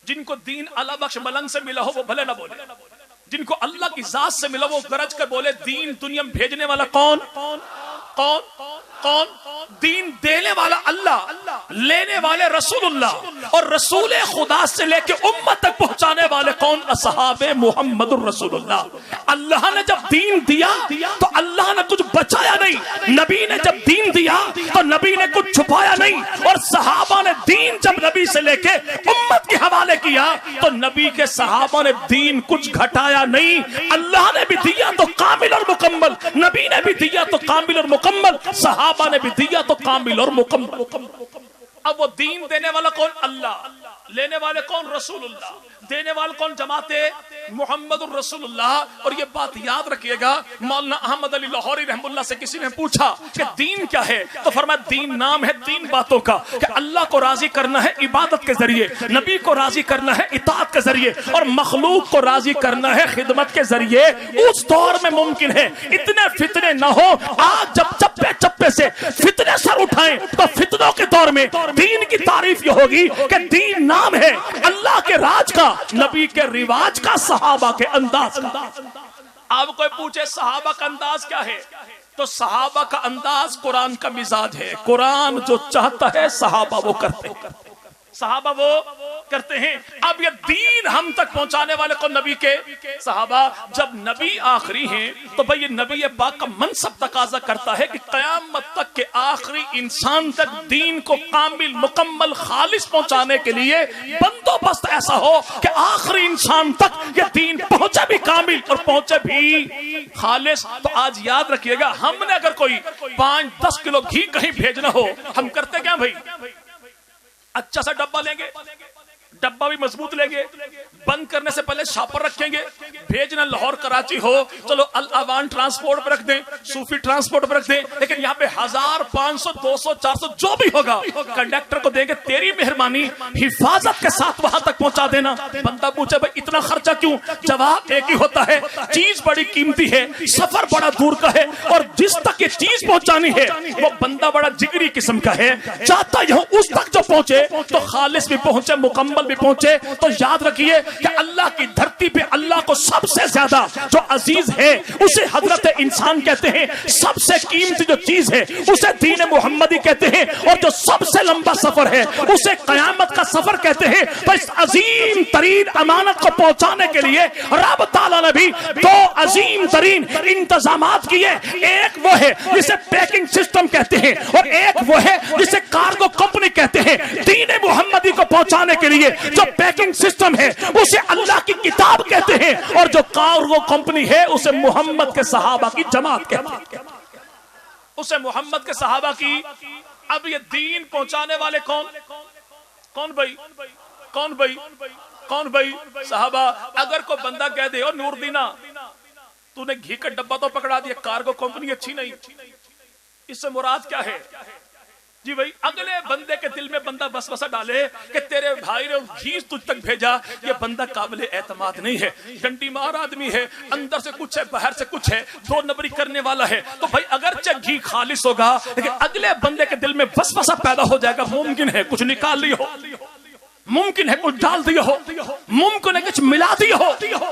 جن کو دین اللہ بخش ملنگ سے ملا ہو وہ بھلے نہ بولے، جن کو اللہ کی ذات سے ملا وہ گرج کر بولے دین دنیا میں بھیجنے والا کون کون کون؟ دین دینے والا اللہ، لینے والے رسول اللہ، اور رسول خدا سے لے کے امت تک پہنچانے والے کون؟ اصحاب محمد الرسول اللہ۔ اللہ نے جب دین دیا تو اللہ نے کچھ بچایا نہیں، نبی نے جب دین دیا تو نبی نے کچھ چھپایا نہیں، اور صحابہ نے دین جب نبی سے لے کے امت کے حوالے کیا تو نبی کے صحابہ نے دین کچھ گھٹایا نہیں۔ اللہ نے بھی دیا تو کامل اور مکمل، نبی نے بھی دیا تو کامل اور مکمل، صحابہ نے بھی دیا تو کامل اور مکمل۔ اب وہ دین دینے والا کون؟ اللہ، لینے والے کون؟ رسول اللہ، دینے والے کون؟ جماعت محمد الرسول اللہ۔ اور یہ بات یاد رکھیے گا، مولانا احمد علی لاہوری رحمہ اللہ سے کسی نے پوچھا کہ دین کیا ہے تو فرمایا دین نام ہے تین باتوں کا، کہ اللہ کو راضی کرنا ہے عبادت کے ذریعے، نبی کو راضی کرنا ہے اطاعت کے ذریعے، اور مخلوق کو راضی کرنا ہے خدمت کے ذریعے۔ اس دور میں ممکن ہے اتنے فتنے نہ ہو، آج جب چپے چپے سے فتنے سر اٹھائیں تو فتنوں کے دور میں دین کی تعریف یہ ہوگی کہ دین نام ہے اللہ کے راج کا، نبی کے رواج کا، صحابہ کے انداز کا۔ آپ کوئی پوچھے صحابہ کا انداز کیا ہے تو صحابہ کا انداز قرآن کا مزاج ہے، قرآن جو چاہتا ہے صحابہ وہ کرتے ہیں، صحابہ وہ کرتے ہیں۔ اب یہ دین ہم تک پہنچانے والے کو نبی کے صحابہ، جب نبی آخری ہیں تو بھئی یہ نبی پاک کا منصب تقاضا کرتا ہے کہ قیامت تک کے آخری انسان تک دین کو کامل مکمل خالص پہنچانے کے لیے بندوبست ایسا ہو کہ آخری انسان تک یہ دین پہنچے بھی کامل اور پہنچے بھی خالص۔ تو آج یاد رکھیے گا، ہم نے اگر کوئی 5-10 کلو گھی کہیں بھیجنا ہو، ہم کرتے کیا بھائی؟ اچھا سا ڈبہ لیں گے، ڈبہ بھی مضبوط لیں گے، بند کرنے سے پہلے شاپر رکھیں گے، بھیجنا لاہور کراچی ہو چلو الاوان ٹرانسپورٹ پر رکھ دیں، صوفی ٹرانسپورٹ پر رکھ دیں، لیکن یہاں پہ 1000 500 200 400 جو بھی ہوگا کنڈکٹر کو دیں گے، تیری مہربانی حفاظت کے ساتھ وہاں تک پہنچا دینا۔ بندہ پوچھے بھائی اتنا خرچہ کیوں؟ جواب ایک ہی ہوتا ہے، چیز بڑی قیمتی ہے، سفر بڑا دور کا ہے، اور جس تک یہ چیز پہنچانی ہے وہ بندہ بڑا جگری قسم کا ہے، چاہتا یہاں اس تک جو پہنچے تو خالص بھی پہنچے مکمل بھی پہنچے۔ تو یاد رکھیے کہ اللہ کی دھرتی پہ اللہ کو سب سے زیادہ جو عزیز ہے اسے حضرت انسان کہتے ہیں، سب سے قیمتی جو چیز ہے اسے دین محمدی کہتے ہیں، اور جو سب سے لمبا سفر ہے اسے قیامت کا سفر کہتے ہیں۔ تو اس عظیم ترین امانت کو پہنچانے کے لیے رب تعالیٰ نے بھی دو عظیم ترین انتظامات کیے، ایک وہ ہے جسے پیکنگ سسٹم کہتے ہیں، اور ایک وہ ہے جسے کارگو کمپنی کہتے ہیں۔ دین محمدی کو پہنچانے کے لیے جو پیکنگ سسٹم ہے اسے اللہ کی کتاب کہتے ہیں، اور جو کارگو کمپنی ہے اسے محمد کے صحابہ کی جماعت کہتے ہیں، اسے محمد کے صحابہ کی۔ اب یہ دین پہنچانے والے کون کون بھائی؟ کون بھائی؟ کون بھائی؟ صحابہ۔ اگر کوئی بندہ کہہ دے او نور دینا تو نے گھی کا ڈبہ تو پکڑا دیا، کارگو کمپنی اچھی نہیں، اس سے مراد کیا ہے؟ جی بھائی اگلے بندے کے دل میں بندہ وسوسہ ڈالے کہ تیرے بھائی نے گھی تجھ تک بھیجا، یہ بندہ قابل اعتماد نہیں ہے، ڈنڈی مار آدمی ہے، اندر سے کچھ ہے باہر سے کچھ ہے، دو نمبری کرنے والا ہے۔ تو بھائی اگرچہ گھی خالص ہوگا لیکن اگلے بندے کے دل میں وسوسہ پیدا ہو جائے گا، ممکن ہے کچھ نکال لی ہو، ممکن ہے کچھ ڈال دیا ہو، ممکن ہے کچھ ملا دیا ہو،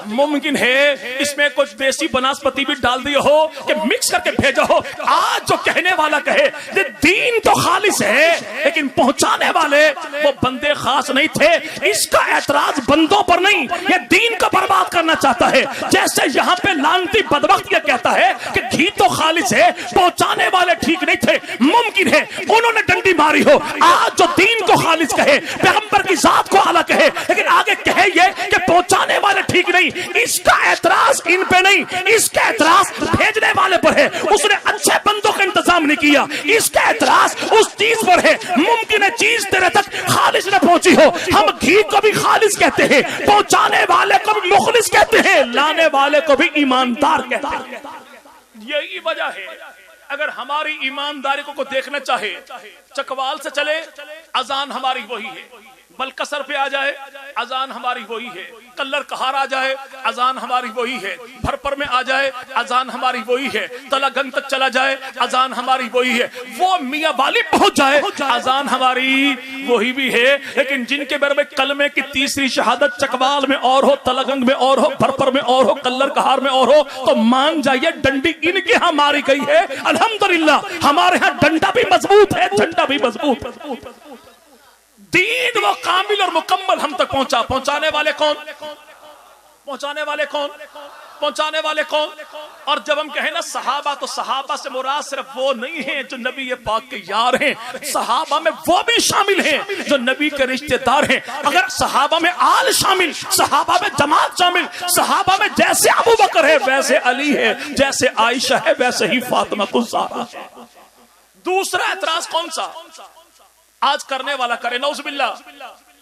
ممکن ہے اس میں کچھ دیسی بناسپتی بھی ڈال دیا ہو کہ مکس کر کے بھیجا ہو۔ آج جو کہنے والا کہے کہ دین تو خالص ہے لیکن پہنچانے والے وہ بندے خاص نہیں تھے، اس کا اعتراض بندوں پر نہیں، یہ دین کو برباد کرنا چاہتا ہے۔ جیسے یہاں پہ لانتی بدبخت یہ کہتا ہے کہ گھی تو خالص ہے، پہنچانے والے ٹھیک نہیں تھے، ممکن ہے انہوں نے ڈنڈی ماری ہو۔ آج جو دین کو خالص کہے، پیغمبر کی ذات کو اعلیٰ کہے، لیکن آگے کہے یہ کہ پہنچانے والے ٹھیک نہیں، اس کا اعتراض ان پہ نہیں، اس کا اعتراض بھیجنے والے پر ہے، اس نے اچھے بندوں کا انتظام نہیں کیا، اس کا اعتراض اس چیز پر ہے۔ ممکن ہے چیز تیرے تک خالص نہ پہنچی ہو، ہم گھی کو بھی خالص کہتے ہیں، پہنچانے والے کو بھی مخلص کہتے ہیں، لانے والے کو بھی ایماندار کہتے ہیں۔ یہی وجہ ہے اگر ہماری ایمانداری کو دیکھنا چاہے چکوال سے چلے، اذان ہماری وہی ہے، بلکسر پہ آ جائے اذان ہماری وہی ہے، کلر کہار آ جائے اذان ہماری وہی ہے، بھرپر میں آ جائے اذان ہماری وہی ہے، تلا گنگ تک چلا جائے اذان ہماری وہی ہے، وہ میاں والی پہنچ جائے اذان ہماری وہی بھی ہے۔ لیکن جن کے بارے میں کلمے کی تیسری شہادت چکوال میں اور ہو، تلا گنگ میں اور ہو، بھرپر میں اور ہو، کلر کہار میں اور ہو، تو مان جائیے ڈنڈی ان کے ہاں ماری گئی ہے۔ الحمدللہ ہمارے ہاں ڈنڈا بھی مضبوط ہے، جھنڈا بھی مضبوط ہے۔ دین وہ کامل اور مکمل ہم تک پہنچا۔ پہنچانے والے کون؟ پہنچانے والے کون؟ پہنچانے والے کون؟ اور جب ہم کہیں نا صحابہ، تو صحابہ سے مراد صرف وہ نہیں ہیں جو نبی پاک کے یار ہیں، صحابہ میں وہ بھی شامل ہیں جو نبی کے رشتہ دار ہیں۔ اگر صحابہ میں آل شامل، صحابہ میں جماعت شامل، صحابہ میں جیسے ابو بکر ہے ویسے علی ہے، جیسے عائشہ ہے ویسے ہی فاطمہ الزہرا ہے۔ دوسرا اعتراض کون سا آج کرنے والا کرے؟ نعوذ باللہ۔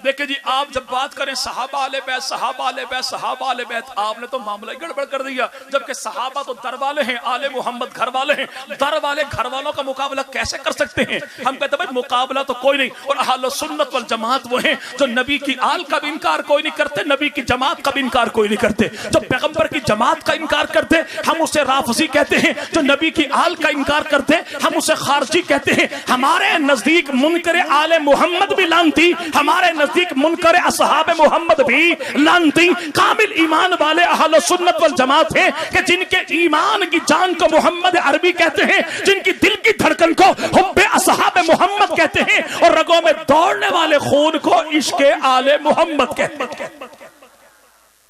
دیکھیں جی، آپ جب بات کریں صحابہ اہل بیت، صحابہ اہل بیت، صحابہ اہل بیت، آپ نے تو معاملہ گڑبڑ کر دیا، جبکہ صحابہ تو در والے ہیں، آل محمد گھر والے ہیں۔ در والے گھر والوں کا مقابلہ کیسے کر سکتے ہیں؟ ہم کہتے ہیں مقابلہ تو کوئی نہیں۔ اور اہل سنت والجماعت وہ ہیں جو نبی کی آل کا بھی انکار کوئی نہیں کرتے، نبی کی جماعت کا بھی انکار کوئی نہیں کرتے۔ جو پیغمبر کی جماعت کا انکار کرتے ہم اسے رافضی کہتے ہیں، جو نبی کی آل کا انکار کرتے ہم اسے خارجی کہتے ہیں۔ ہمارے نزدیک منکر آل محمد بھی لعنتی، ہمارے نزدیک منکر اصحاب محمد بھی لعنتی۔ کامل ایمان والے اہل سنت والجماعت ہیں کہ جن کے ایمان کی جان کو محمد عربی کہتے ہیں، جن کی دل کی دھڑکن کو حب اصحاب محمد کہتے ہیں، اور رگوں میں دوڑنے والے خون کو عشق آل محمد کہتے ہیں۔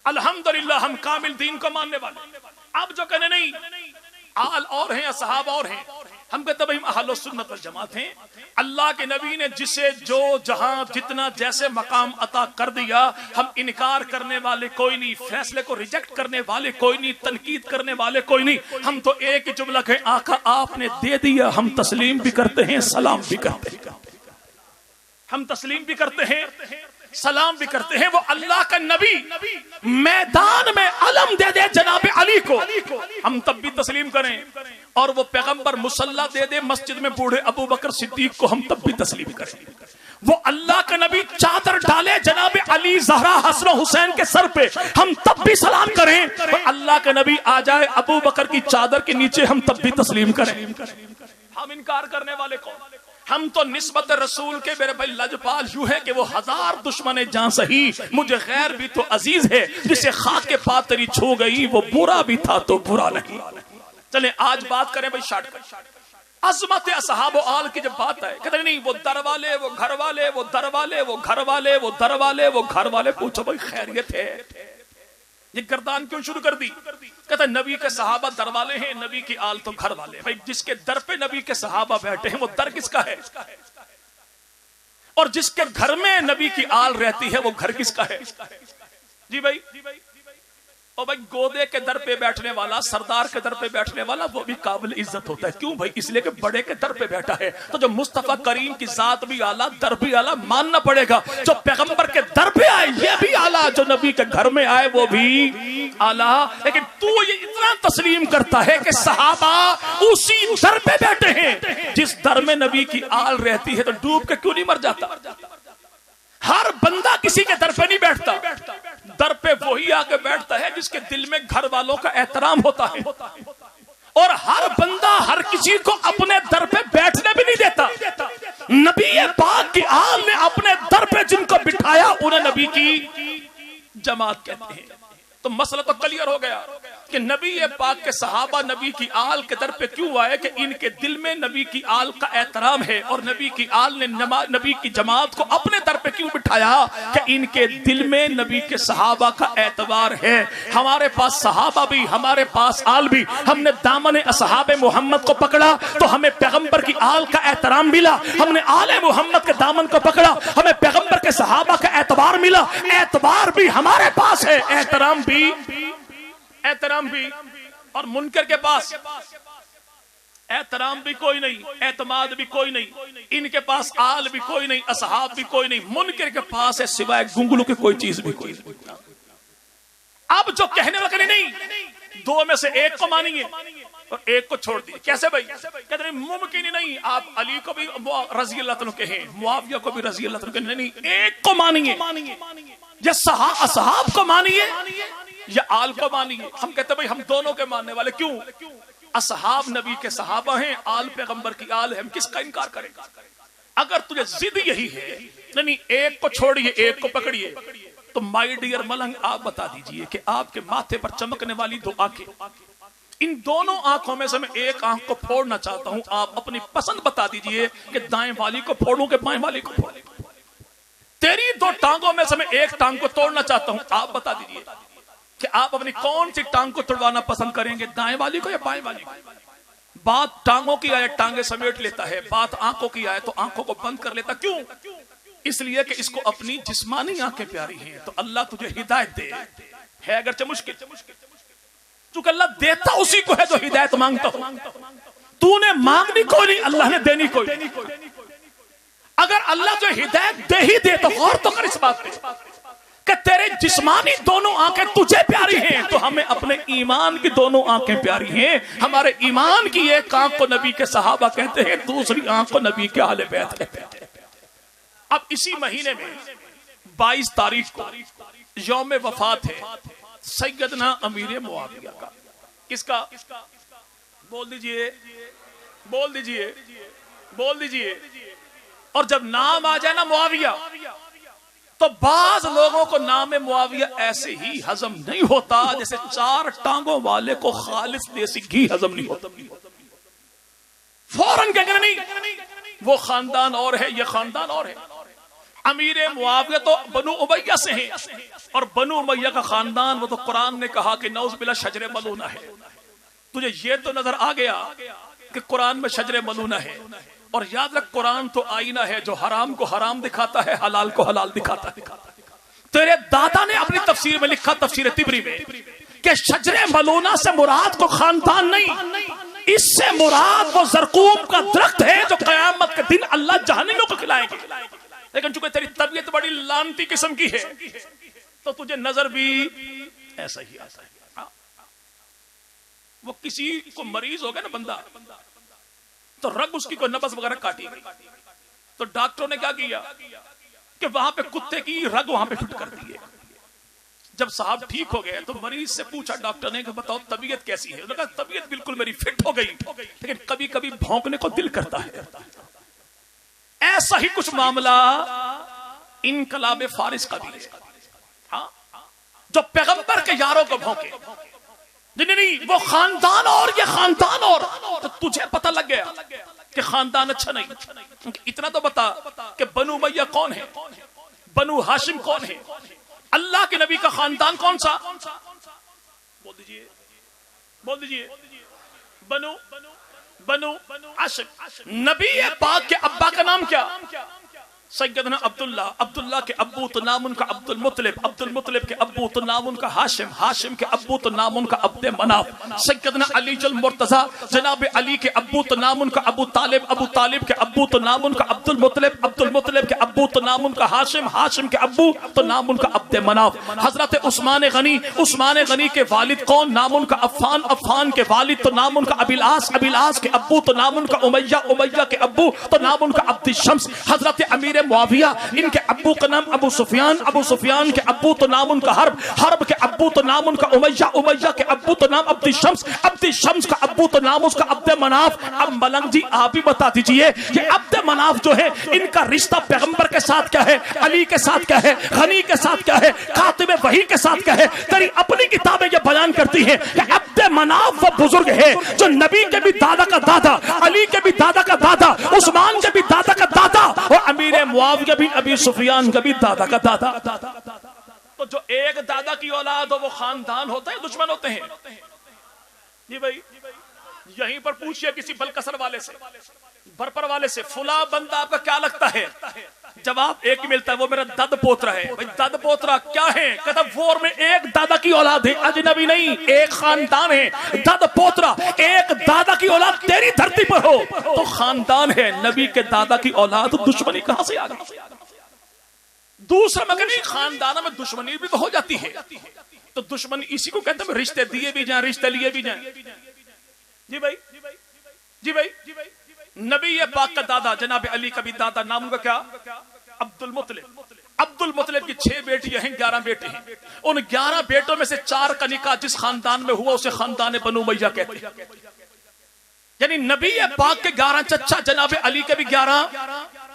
الحمدللہ ہم کامل دین کو ماننے والے۔ اب جو کہنے نہیں آل اور ہیں، اصحاب اور ہیں، ہم کہتے ہیں اہل سنت والجماعت ہیں۔ اللہ کے نبی نے جسے جو جہاں جتنا جیسے مقام عطا کر دیا، ہم انکار کرنے والے کوئی نہیں، فیصلے کو ریجیکٹ کرنے والے کوئی نہیں، تنقید کرنے والے کوئی نہیں۔ ہم تو ایک ہی جملہ کہیں آقا آپ نے دے دیا، ہم تسلیم بھی کرتے ہیں، سلام بھی کرتے ہیں۔ ہم تسلیم بھی کرتے ہیں، سلام بھی کرتے ہیں۔ وہ اللہ کا نبی میدان میں علم دے دے جناب علی کو، ہم تب بھی تسلیم کریں، اور وہ پیغمبر مصلی دے دے مسجد میں بوڑھے ابو بکر صدیق کو، ہم تب بھی تسلیم کریں۔ وہ اللہ کا نبی چادر ڈالے جناب علی زہرا حسن و حسین کے سر پہ، ہم تب بھی سلام کریں۔ وہ اللہ کا نبی آ جائے ابو بکر کی چادر کے نیچے، ہم تب بھی تسلیم کریں۔ ہم انکار کرنے والے کون؟ ہم تو نسبت رسول کے میرے بھائی لجپال یوں ہے کہ وہ ہزار دشمن جان سہی، مجھے غیر بھی تو عزیز ہے، جسے خاک کے پا تری چھو گئی، وہ برا بھی تھا تو برا نہیں۔ چلیں آج بات کریں بھائی شارٹ کٹ عظمت اصحاب و آل کی جب بات ہے، کہتے نہیں وہ در والے، وہ گھر والے، وہ در والے، وہ گھر والے، وہ در والے، وہ گھر والے۔ پوچھو بھائی خیریت ہے؟ یہ گردان کیوں شروع کر دی؟ کہتا نبی کے صحابہ در والے ہیں، نبی کی آل تو گھر والے۔ بھائی جس کے در پہ نبی کے صحابہ بیٹھے ہیں وہ در کس کا ہے؟ اور جس کے گھر میں نبی کی آل رہتی ہے وہ گھر کس کا ہے؟ جی بھائی، اور بھائی گودے کے در پہ بیٹھنے والا، سردار کے در پہ بیٹھنے والا وہ بھی قابل عزت ہوتا ہے۔ کیوں بھائی؟ اس لیے کہ بڑے کے در پہ بیٹھا ہے۔ تو جو مصطفیٰ کریم کی ذات بھی اعلیٰ، در بھی اعلیٰ، ماننا پڑے گا۔ جو پیغمبر کے در پہ آئے یہ بھی اعلیٰ، جو نبی کے گھر میں آئے وہ بھی اعلیٰ۔ لیکن تو یہ اتنا تسلیم کرتا ہے کہ صحابہ اسی در پہ بیٹھے ہیں جس در میں نبی کی آل رہتی ہے، تو ڈوب کے کیوں نہیں مر جاتا؟ ہر بندہ کسی کے در پہ نہیں بیٹھتا، در پہ وہی آ کے بیٹھتا ہے جس کے دل میں گھر والوں کا احترام ہوتا ہے، اور ہر بندہ ہر کسی کو اپنے در پہ بیٹھنے بھی نہیں دیتا۔ نبی پاک کی آل نے اپنے در پہ جن کو بٹھایا انہیں نبی کی جماعت کہتے ہیں۔ تو مسئلہ تو کلیئر ہو گیا کہ نبی پاک کے صحابہ نبی کی آل کے در پہ کیوں آئے، کہ ان کے دل میں نبی کی آل کا احترام ہے، اور نبی کی آل نے نبی کی جماعت کو اپنے در پہ کیوں بٹھایا، کہ ان کے دل میں نبی کے صحابہ کا اعتبار ہے۔ ہمارے پاس صحابہ بھی، ہمارے پاس آل بھی، ہم نے دامن اصحاب محمد کو پکڑا تو ہمیں پیغمبر کی آل کا احترام ملا، ہم نے آل محمد کے دامن کو پکڑا ہمیں پیغمبر کے صحابہ کا اعتبار ملا۔ اعتبار بھی ہمارے پاس ہے، احترام بھی، اور منکر کے پاس احترام بھی کوئی نہیں، اعتماد بھی کوئی نہیں، ان کے پاس آل بھی کوئی نہیں، اصحاب بھی کوئی نہیں، منکر کے پاس ہے سوائے گنگلوں کی کوئی چیز بھی کوئی نہیں۔ اب جو کہنے والے نہیں، دو میں سے ایک کو مانیں گے، اور ایک کو چھوڑ دیے. کیسے بھائی؟ کہتے ہیں ممکن ہی نہیں. آپ علی کو بھی رضی اللہ عنہ کہیں, معاویہ کو بھی رضی اللہ عنہ کہیں, نہیں, ایک کو مانیے. یا اصحاب کو مانیے یا آل کو مانیے. ہم کہتے ہیں بھائی ہم دونوں کے ماننے والے. کیوں؟ اصحاب نبی کے صحابہ ہیں, آل پیغمبر کی آل ہے, ہم کس کا انکار کریں گے؟ اگر تجھے ضد یہی ہے نہیں ایک کو چھوڑیے ایک کو پکڑیے, تو مائی ڈیئر ملنگ آپ بتا دیجئے کہ آپ کے ماتھے پر چمکنے والی دو آنکھیں, ان دونوں آنکھوں میں سے میں ایک آنکھ کو پھوڑنا چاہتا ہوں. آپ اپنی پسند بتا دیجئے کہ دائیں والی کو پھوڑوں کہ بائیں والی کو پھوڑوں. تیری دو ٹانگوں میں سے میں ایک ٹانگ کو توڑنا چاہتا ہوں. آپ بتا دیجئے کہ آپ اپنی کون سی ٹانگ کو توڑوانا پسند کریں گے, دائیں والی کو یا بائیں والی کو؟ بات ٹانگوں کی آئے ٹانگیں سمیٹ لیتا ہے, بات آنکھوں کی آئے تو آنکھوں کو بند کر لیتا. کیوں؟ اس لیے کہ اس کو اپنی جسمانی آنکھیں پیاری ہیں. تو اللہ تجھے ہدایت دے, ہے اگرچہ مشکل, چونکہ اللہ دیتا اسی کو ہے جو ہدایت مانگتا ہو. تو نے مانگنی کوئی نہیں, اللہ نے دینی کوئی نہیں. اگر اللہ جو ہدایت دے ہی دے تو غور تو کر اس بات پہ کہ تیرے جسمانی دونوں آنکھیں تجھے پیاری ہیں, تو ہمیں اپنے ایمان کی دونوں آنکھیں پیاری ہیں. ہمارے ایمان کی ایک آنکھ کو نبی کے صحابہ کہتے ہیں, دوسری آنکھ کو نبی کے اہل بیت کہتے ہیں. اب اسی مہینے میں 22 تاریخ کو یوم وفات ہے سیدنا امیر معاویہ کا. کس کا؟ بول دیجئے, بول دیجئے, بول دیجئے. اور جب نام آ جائے نا معاویہ, تو بعض لوگوں کو نام معاویہ ایسے ہی ہضم نہیں ہوتا جیسے 4 ٹانگوں والے کو خالص دیسی گھی ہضم نہیں ہوتا. فوراً کہنے نہیں, وہ خاندان اور ہے, یہ خاندان اور ہے. امیر معاویہ تو بنو امیہ سے ہیں, اور بنو امیہ کا خاندان وہ تو قرآن نے کہا کہ نعوذ باللہ شجر ملونہ ہے. تجھے یہ تو نظر آ گیا کہ قرآن میں شجر ملونہ ہے, اور یاد رکھ قرآن تو آئینہ ہے جو حرام کو حرام دکھاتا ہے, حلال کو حلال دکھاتا ہے. تیرے دادا نے اپنی تفسیر میں لکھا, تفسیر طبری میں, کہ شجر ملونہ سے مراد کو خاندان نہیں, اس سے مراد وہ زرقوم کا درخت ہے جو قیامت کے دن اللہ جہنمیوں کو کھلائیں گے. لیکن چونکہ تیری طبیعت بڑی لانتی قسم کی ہے تو تجھے نظر بھی ایسا ہی آتا ہے. وہ کسی کو مریض ہو گیا نا بندہ, تو رگ اس کی کوئی نبض وغیرہ کاٹی گئی, تو ڈاکٹروں نے کیا کیا کہ وہاں پہ کتے کی رگ وہاں پہ فٹ کر دی. جب صاحب ٹھیک ہو گئے تو مریض سے پوچھا ڈاکٹر نے کہ بتاؤ طبیعت کیسی ہے؟ انہوں نے کہا طبیعت بالکل میری فٹ ہو گئی, لیکن کبھی کبھی بھونکنے کو دل کرتا ہے. ایسا ہی کچھ معاملہ انقلاب فارس کا بھی ہے, جو پیغمبر کے یاروں کو بھونکے. نہیں, وہ خاندان اور یہ خاندان اور, تو تجھے پتہ لگ گیا کہ خاندان اچھا نہیں. اتنا تو بتا کہ بنو امیہ کون ہے, بنو ہاشم کون ہے, اللہ کے نبی کا خاندان کون سا؟ بول دیجئے, بول دیجئے. بنو ہاشم. نبی پاک کے ابا کا نام کیا؟ سیدنا عبداللہ. عبداللہ کے ابو تو نام ان کا عبد المطلب, عبد المطلب کے ابو تو نام ان کا ہاشم, ہاشم کے ابو تو نام ان کا عبد مناف. سیدنا علی المرتضیٰ, جناب علی کے ابو تو نام ان کا ابو طالب, ابو طالب کے ابو تو نام ان کا عبد المطلب, عبد المطلب کے ابو تو نام ان کا ہاشم, ہاشم کے ابو تو نام ان کا عبد مناف. حضرت عثمان غنی, عثمان غنی کے والد کون؟ نام ان کا عفان, عفان کے والد تو نام ان کا ابی العاص, ابی العاص کے ابو تو نام ان کا امیہ, امیہ کے ابو تو نام ان کا عبد الشمس. حضرت امیر معاویہ, ان کے ابو کا نام ابو سفیان, ابو سفیان کے ابو تو نام ان کا حرب, حرب کے ابو تو نام ان کا امیہ, امیہ کے ابو تو نام عبد الشمس, عبد الشمس کا ابو تو نام اس کا عبد مناف. اب ملنگ جی آپ ہی بتا دیجئے یہ عبد مناف جو ہے ان کا رشتہ پیغمبر کے ساتھ کیا ہے, علی کے ساتھ کیا ہے, غنی کے ساتھ کیا ہے, کاتب وحی کے ساتھ کیا ہے؟ تیری اپنی کتابیں یہ بیان کرتی ہیں کہ عبد مناف وہ بزرگ ہے جو نبی کے بھی دادا کا دادا, علی کے بھی دادا کا دادا, عثمان کے بھی دادا کا دادا, اور امیر معاویہ بھی ابی سفیان کا بھی دادا کا دادا. تو جو ایک دادا کی اولاد ہو وہ خاندان ہوتا ہے, دشمن ہوتے ہیں؟ جی بھائی یہیں پر پوچھئے کسی بلکسر والے سے, برپر والے سے, فلاں بندہ آپ کا کیا لگتا ہے؟ جواب ایک ہی ملتا ہے, وہ میرا دد پوترا ہے. بھائی دد پوترا کیا ہے؟ کہتا وہ میں ایک دادا کی اولاد ہے, اجنبی نہیں, ایک خاندان ہے. دد پوترا, ایک دادا کی اولاد تیری دھرتی پر ہو تو خاندان ہے, نبی کے دادا کی اولاد, دشمنی کہاں سے آ گئی؟ دوسرا مگر نہیں, خاندانوں میں دشمنی بھی تو ہو جاتی ہے, تو دشمنی اسی کو کہتے ہیں رشتے دیے بھی جائیں, رشتے لیے بھی جائیں. جی بھائی نبی پاک کا دادا جناب علی کا بھی دادا، نام ان کا کیا؟ عبد المطلب۔ عبد المطلب کی 6 بیٹیاں ہیں، 11 بیٹے ہیں۔ ان 11 بیٹوں میں سے 4 کا نکاح جس خاندان میں ہوا اسے خاندان بنو امیہ کہتے ہیں۔ یعنی نبی پاک کے 11 چچا، جناب علی کے بھی 11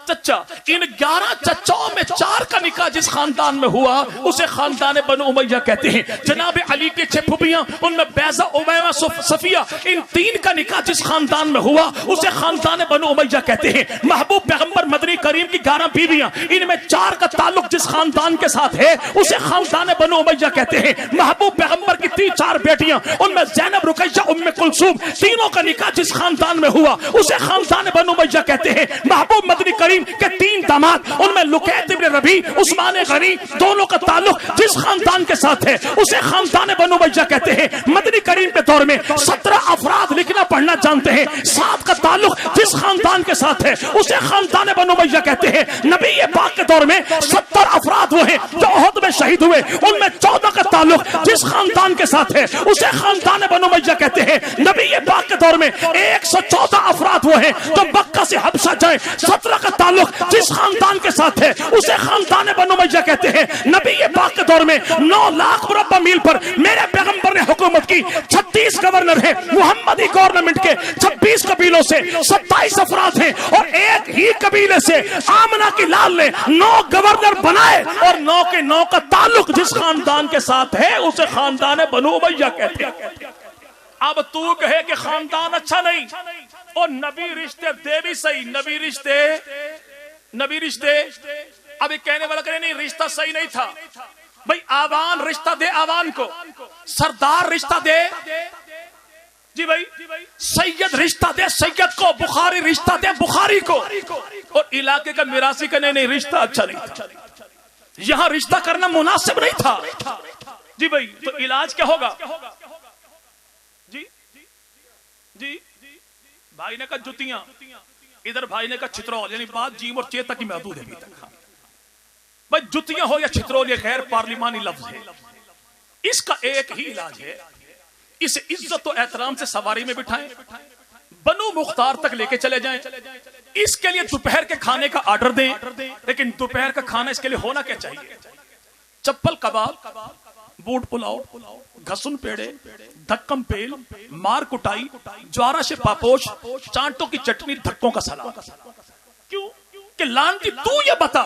چچا، ان 11 چچاؤں میں 4 کا نکاح جس خاندان میں ہوا اسے خاندان بنو امیہ کہتے ہیں۔ جناب علی کے 6 پھوپھیاں، ان میں بیضہ، امیمہ، صفیہ، ان 3 کا نکاح جس خاندان میں ہوا اسے خاندان بنو امیہ کہتے ہیں۔ محبوب پیغمبر مدنی کریم کی 11 بیویاں، ان میں 4 کا تعلق جس خاندان کے ساتھ ہے اسے خاندان بنو امیہ کہتے ہیں۔ محبوب پیغمبر کی 4 بیٹیاں، ان میں زینب، رقیہ، ام کلثوم، تینوں کا نکاح جس خاندان میں ہوا اسے خاندان بنو امیہ کہتے ہیں۔ محبوب مدنی کریم کے 3 داماد، ان میں لقیط ابن ربیع، عثمان غنی، دونوں کا تعلق جس خاندان کے ساتھ ہے اسے خاندان بنو امیہ کہتے ہیں۔ مدنی کریم کے دور میں 17 افراد لکھنا پڑھنا جانتے ہیں، 7 کا تعلق جس خاندان کے ساتھ ہے اسے خاندان بنو امیہ کہتے ہیں۔ نبی پاک کے دور میں 70 افراد وہ ہیں جو احد میں شہید ہوئے، ان میں 14 کا تعلق جس خاندان کے ساتھ ہے اسے خاندان بنو امیہ کہتے ہیں۔ نبی پاک کے دور میں 114 افراد وہ ہیں جو مکہ سے حبشہ جائیں، 17 کا تعلق جس خاندان کے ساتھ ہے اسے خاندان بنو امیہ کہتے ہیں۔ نبی پاک کے دور میں 9 لاکھ مربع میل پر میرے پیغمبر نے حکومت کی، 36 گورنر ہیں محمدی گورنمنٹ کے، 26 قبیلوں سے 27 افراد ہیں، اور ایک ہی قبیلے سے آمنہ کی لال نے 9 گورنر بنائے، اور 9 کے 9 کا تعلق جس خاندان کے ساتھ ہے اسے خاندان بنو امیہ کہتے ہیں۔ اب تو کہے کہ خاندان اچھا نہیں، اور نبی رشتے دے بھی صحیح، نبی رشتے اب ایک کہنے والا کہنے نہیں رشتہ صحیح نہیں تھا بھائی، آوان رشتہ دے آوان کو، سردار رشتہ دے جی بھائی، سید رشتہ دے سید کو، بخاری رشتہ دے بخاری کو، اور علاقے کا میراثی کا نہیں رشتہ اچھا نہیں تھا، یہاں رشتہ کرنا مناسب نہیں تھا جی بھائی۔ تو علاج کیا ہوگا؟ جی بھائی نے کہا جتیاں، ادھر بھائی نے کہا چھترول، یعنی بات جیم اور چے تک ہی محدود ہے ابھی تک۔ بھائی جتیاں ہو یا چھترول یہ غیر پارلیمانی لفظ ہے، اس کا ایک ہی علاج ہے، اسے عزت و احترام سے سواری میں بٹھائیں، بنو مختار تک لے کے چلے جائیں، اس کے لیے دوپہر کے کھانے کا آرڈر دیں، لیکن دوپہر کا کھانا اس کے لیے ہونا کیا چاہیے؟ چپل کباب، بوٹ پلاؤ، گھسن پیڑے، دھکم پیل، مار کٹائی، جوارا سے پاپوش، چانٹوں کی چٹنی، دھکوں کا سلام۔ کیوں کہ لانتی تو یہ بتا،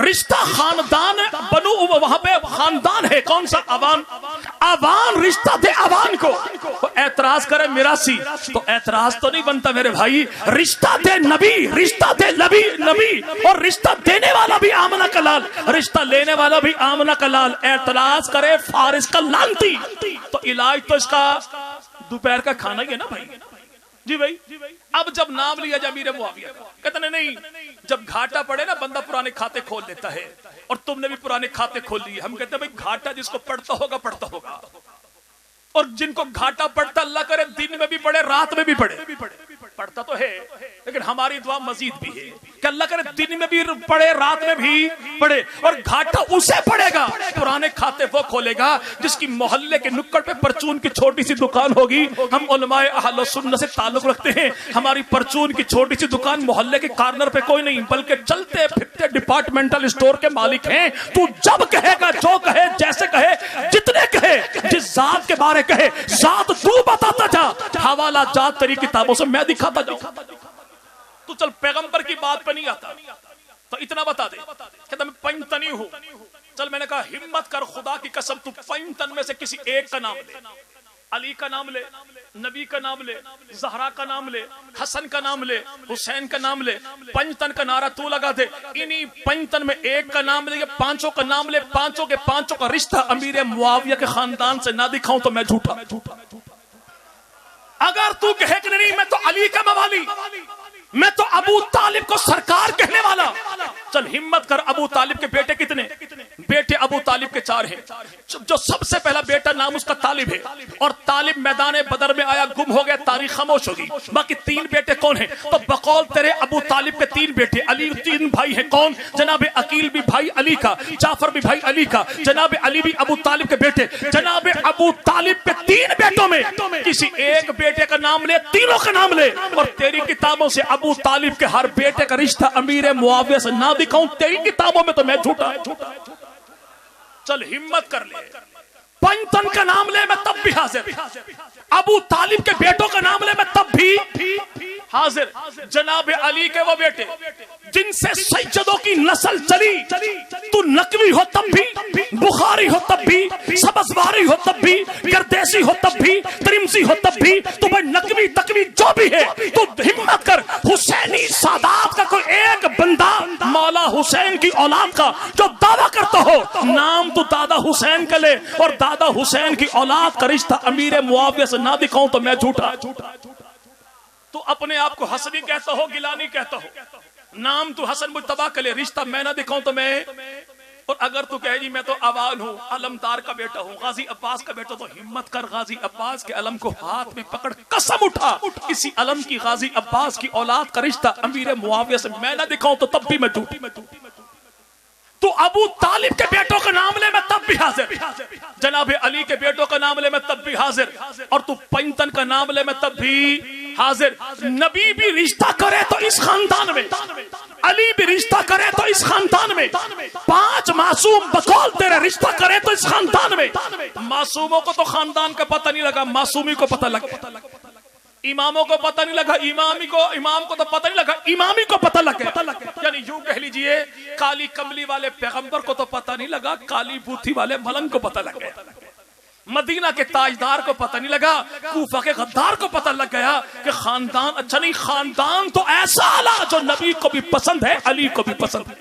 رشتہ خاندان بنو وہاں پہ خاندان ہے کون سا؟ آوان، آوان رشتہ دے آوان کو، اعتراض کرے میراثی تو اعتراض تو نہیں بنتا میرے بھائی، رشتہ دے نبی، رشتہ دے نبی، اور رشتہ دینے والا بھی آمنہ کا لال، رشتہ لینے والا بھی آمنہ کا لال، اعتراض کرے فارس کا لانتی، تو علاج تو اس کا دوپہر کا کھانا ہی ہے نا بھائی جی بھائی۔ اب جب نام لیا جا امیر معاویہ، کہتے نہیں، جب گھاٹا پڑے نا بندہ پرانے کھاتے کھول لیتا ہے، اور تم نے بھی پرانے کھاتے کھول لیے۔ ہم کہتے ہیں بھائی گھاٹا جس کو پڑتا ہوگا، اور جن کو گھاٹا پڑتا اللہ کرے دن میں بھی پڑے رات میں بھی پڑے، پڑتا تو ہے لیکن ہماری دعا مزید بھی ہے کہ اللہ کرے دن میں بھی پڑے رات میں بھی پڑے، اور گھاٹا اسے پڑے گا پرانے کھاتے وہ کھولے گا جس کی محلے کے نکڑ پہ پرچون کی چھوٹی سی دکان ہوگی۔ ہم علماء اہل سنت سے تعلق رکھتے ہیں، ہماری پرچون کی چھوٹی سی دکان محلے کے کارنر پہ کوئی نہیں بلکہ چلتے پھرتے ڈپارٹمنٹل اسٹور کے مالک ہیں۔ تو جب کہے گا، جو کہے، جیسے کہے، جتنے کہے، جس ذات کے بارے کہے، ذات تو بتاتا جا، حوالہ جات تیری کتابوں سے میں دکھاتا جاؤں۔ تو چل پیغمبر کی بات پہ نہیں آتا تو اتنا بتا دے کہ میں پنجتنی ہوں، چل میں نے کہا ہمت کر، خدا کی قسم تو پنجتن میں سے کسی ایک کا نام لے، علی کا نام لے، نبی کا نام لے، زہرا کا نام لے، حسن کا نام لے، حسین کا نام لے، پنجتن کا نعرہ تو لگا دے، انہی پنجتن میں ایک کا نام لے یا 5 کا نام لے، 5 کے 5 کا رشتہ امیر معاویہ کے خاندان سے نہ دکھاؤں تو میں جھوٹا۔ اگر تو کہے کہ نہیں میں تو علی کا موالی، میں تو ابو طالب کو سرکار کہنے والا، چل ہمت کر، ابو طالب کے بیٹے کتنے؟ بیٹے ابو طالب کے 4 ہیں. جو سب سے پہلا بیٹا نام اس کا طالب ہے، اور طالب میدان بدر میں آیا، گم ہو گیا، تاریخ خاموش ہوگی. باقی 3 بیٹے کون ہیں؟ تو بقول تیرے ابو طالب کے 3 بیٹے، علی 3 بھائی ہیں. کون؟ جناب عقیل بھی بھائی علی کا، جعفر بھی بھائی علی کا، جناب علی بھی ابو طالب کے بیٹے. جناب ابو طالب کے 3 بیٹوں میں کسی ایک بیٹے کا نام لے، تینوں کا نام لے، اور تیری کتابوں سے ابو طالب کے ہر بیٹے کا رشتہ امیر معاویہ سے نہ دکھاؤں، تیری کتابوں میں تو میں جھوٹا. چل ہمت کر لے، پنجتن کا نام لے میں تب بھی حاضر، ابو طالب کے بیٹوں کا نام لے میں تب بھی حاضر. جناب علی کے وہ بیٹے جن سے سیدوں کی نسل چلی، تو نقوی ہو تب بھی، بخاری ہو تب بھی، سبزواری ہو تب بھی، گردیسی ہو تب بھی، ترمذی ہو تب بھی، تو بھائی نقوی تقوی جو بھی ہے تو ہمت کر. حسینی سادات کا کوئی ایک بندہ مولا حسین کی اولاد کا جو دعویٰ کرتا ہو، نام تو دادا حسین کا لے، اور دادا حسین کی اولاد کا رشتہ امیر معاویہ سے نہ دکھاؤں تو میں جھوٹا. تو اپنے آپ کو حسنی کہتا ہو، گیلانی کہتا ہو، نام تو حسن مجتبیٰ کا لے، رشتہ میں نہ دکھاؤں تو میں. اور اگر تو کہے جی میں تو اوان ہوں، علمدار کا بیٹا ہوں، غازی عباس کا بیٹا، تو ہمت کر، غازی عباس کے علم کو ہاتھ میں پکڑ قسم اٹھا، اسی علم کی غازی عباس کی اولاد کا رشتہ امیر معاویہ سے میں نہ دکھاؤں تو تب بھی میں جھوٹی. تو ابو طالب کے بیٹوں کا نام لے میں تب بھی حاضر، جناب علی کے بیٹوں کا نام لے میں تب بھی حاضر، اور تو پنجتن کا نام لے میں تب بھی حاضر. نبی بھی رشتہ کرے تو اس خاندان میں، علی بھی رشتہ کرے تو اس خاندان میں، 5 معصوم بقول تیرے رشتہ کرے تو اس خاندان میں. معصوموں کو تو خاندان کا پتہ نہیں لگا، معصومی کو پتہ لگا. اماموں کو پتہ نہیں لگا، امام کو تو پتہ نہیں لگا، امامی کو پتہ لگا. یعنی یوں کہہ لیجئے کالی کملی والے پیغمبر کو تو پتہ نہیں لگا، کالی بوتھی والے ملنگ کو پتہ لگ گیا. مدینہ کے تاجدار کو پتہ نہیں لگا، کوفہ کے غدار کو پتہ لگ گیا کہ خاندان اچھا نہیں، خاندان تو ایسا اعلیٰ جو نبی کو بھی پسند ہے، علی کو بھی پسند ہے.